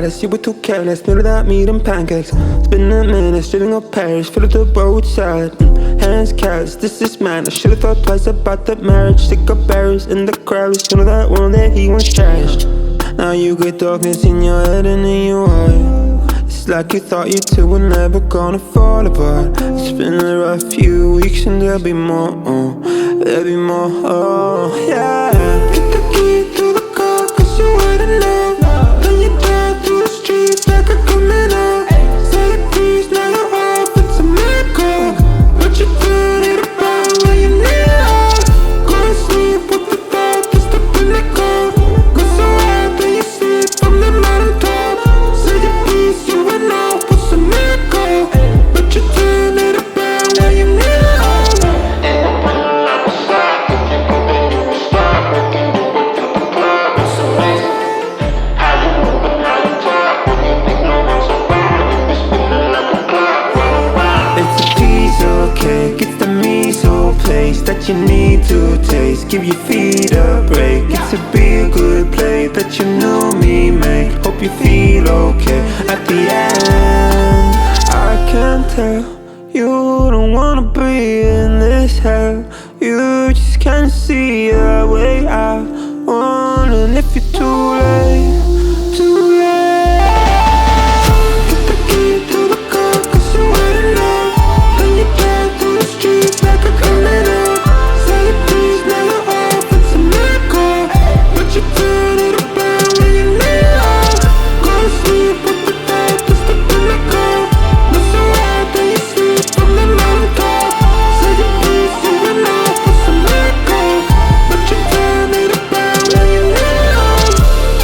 palace, you were too careless. Middle of that meat and pancakes. It's been a minute, streaming up Paris, fill up the roadside. Hands calloused, this is mine. I should've thought twice about that marriage. Sick of berries in the crowds, you know that one that he once trashed. Now you get darkness in your head and in your heart. It's like you thought you two were never gonna fall apart. It's been a rough few weeks and there'll be more, there'll be more, yeah. Get the key to the car cause you wouldn't know. Then you drive through the streets like a criminal. Say the keys, now you're off, it's a miracle. But you turn it around when you need it. Go and sleep with the thought that's the pinnacle. Go so hard that you sleep from the mountain top. Say the keys, you went off, it's a miracle. But you turn it around when you need it. That you need to taste, give your feet a break. It's a big good play that you know me make. Hope you feel okay at the end. I can tell you don't wanna be in this hell. You just can't see a way out. Wondering if you're too late, too late. Get the key to the car cause you wouldn't know. Then you drive through the streets like a criminal. You turn it around when you need it. Go to sleep with the thought that's the pinnacle. Not so hard that you sleep from the mountain top. Say the peace you went off, it's a miracle. But you turn it around when you need it.